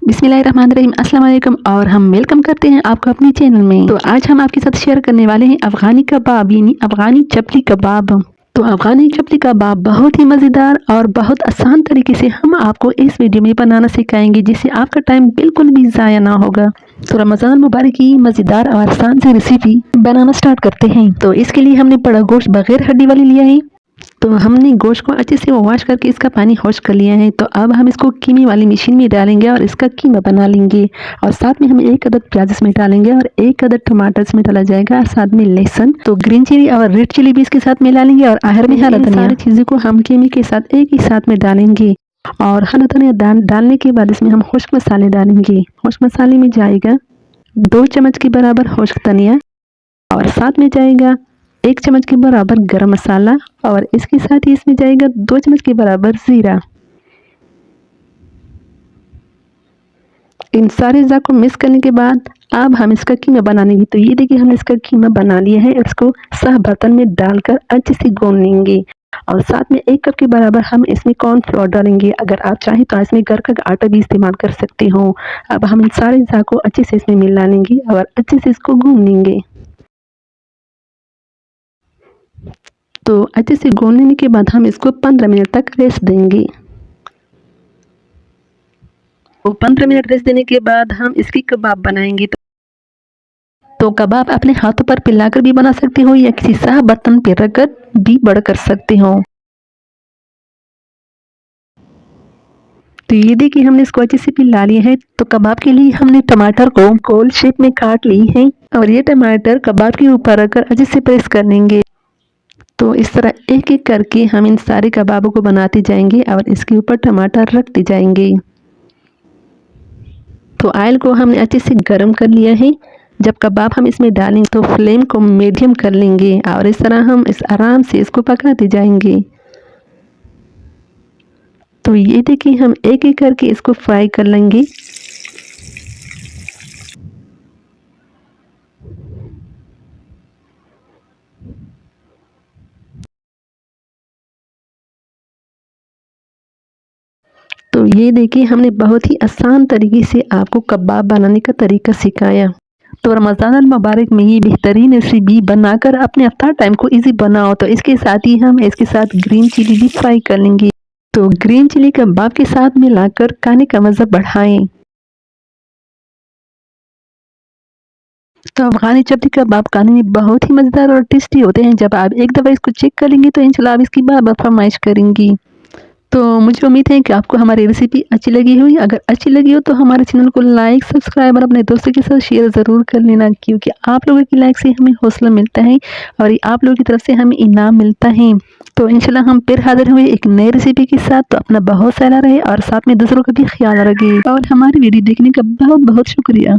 बिस्मिल्लाहिर्रहमानिर्रहीम, अस्सलाम वालेकुम और हम वेलकम करते हैं आपको अपने चैनल में। तो आज हम आपके साथ शेयर करने वाले हैं अफ़गानी कबाब यानी अफ़गानी चपली कबाब। तो अफ़गानी चपली कबाब बहुत ही मज़ेदार और बहुत आसान तरीके से हम आपको इस वीडियो में बनाना सिखाएंगे, जिससे आपका टाइम बिल्कुल भी ज़ाया ना होगा। तो रमज़ान मुबारक की मज़ेदार और आसान सी रेसिपी बनाना स्टार्ट करते हैं। तो इसके लिए हमने बड़ा गोश्त बगैर हड्डी वाली लिया है। तो हमने गोश्त को अच्छे से वॉश करके इसका पानी खुश्क कर लिया है। तो अब हम इसको कीमे वाली मशीन में डालेंगे और इसका कीमा बना लेंगे। और साथ में हम 1 अदद प्याज इसमें डालेंगे और 1 अदद टमाटर इसमें डाला जाएगा, साथ में लहसुन, तो ग्रीन चिली और रेड चिली भी इसके साथ मिला लेंगे और आखिर में हरा धनिया। सारी चीज़ों को हम कीमे के साथ एक ही साथ में डालेंगे और हरा धनिया डालने के बाद इसमें हम खुश्क मसाले डालेंगे। खुश्क मसाले में जाएगा 2 चम्मच के बराबर खुश्क धनिया और साथ में जाएगा 1 चम्मच के बराबर गरम मसाला और इसके साथ ही इसमें जाएगा 2 चम्मच के बराबर ज़ीरा। इन सारे अज़ा को मिक्स करने के बाद अब हम इसका कीमा बनाएंगे। तो ये देखिए हमने इसका कीमा बना लिया है। इसको साफ बर्तन में डालकर अच्छे से गूंद लेंगे और साथ में 1 कप के बराबर हम इसमें कॉर्नफ्लोर डालेंगे। अगर आप चाहें तो इसमें घर का आटा भी इस्तेमाल कर सकते हो। अब हम इन सारे अज़ा को अच्छे से इसमें मिला लेंगे और अच्छे से इसको गूंद लेंगे। तो अच्छे से गूंद लेने के बाद हम इसको 15 मिनट तक रेस्ट देंगे। तो 15 मिनट रेस्ट देने के बाद हम इसकी कबाब बनाएंगे। तो कबाब अपने हाथों पर पिलाकर भी बना सकते हो या किसी साफ बर्तन पर रखकर भी बड़ा कर सकते हो। तो ये देखिए हमने इसको अच्छे से पिला लिया है। तो कबाब के लिए हमने टमाटर को गोल शेप में काट ली है और ये टमाटर कबाब के ऊपर रखकर अच्छे से प्रेस कर लेंगे। तो इस तरह एक एक करके हम इन सारे कबाबों को बनाते जाएंगे और इसके ऊपर टमाटर रखते जाएंगे। तो ऑयल को हमने अच्छे से गर्म कर लिया है। जब कबाब हम इसमें डालेंगे तो फ्लेम को मीडियम कर लेंगे और इस तरह हम आराम से इसको पकाते जाएंगे। तो ये देखिए हम एक एक करके इसको फ्राई कर लेंगे। तो ये देखिए हमने बहुत ही आसान तरीके से आपको कबाब बनाने का तरीका सिखाया। तो रमज़ान मुबारक में ये बेहतरीन रेसिपी बनाकर अपने अफ्तार टाइम को इजी बनाओ। तो इसके साथ ही हम इसके साथ ग्रीन चिली भी फ्राई कर लेंगे। तो ग्रीन चिली कबाब के साथ मिलाकर खाने का मज़ा बढ़ाएं। तो अफ़गानी चपली कबाब खाने में बहुत ही मज़ेदार और टेस्टी होते हैं। जब आप एक दफ़ा इसको चेक कर लेंगे तो इंशाल्लाह आप इसकी बार बार फरमाइश करेंगी। तो मुझे उम्मीद है कि आपको हमारी रेसिपी अच्छी लगी हुई। अगर अच्छी लगी हो तो हमारे चैनल को लाइक, सब्सक्राइब और अपने दोस्तों के साथ शेयर ज़रूर कर लेना, क्योंकि आप लोगों की लाइक से हमें हौसला मिलता है और आप लोगों की तरफ से हमें इनाम मिलता है। तो इंशाल्लाह हम फिर हाज़िर हुए एक नई रेसिपी के साथ। तो अपना बहुत सारा रहे और साथ में दूसरों का भी ख्याल रखिए और हमारी वीडियो देखने का बहुत बहुत शुक्रिया।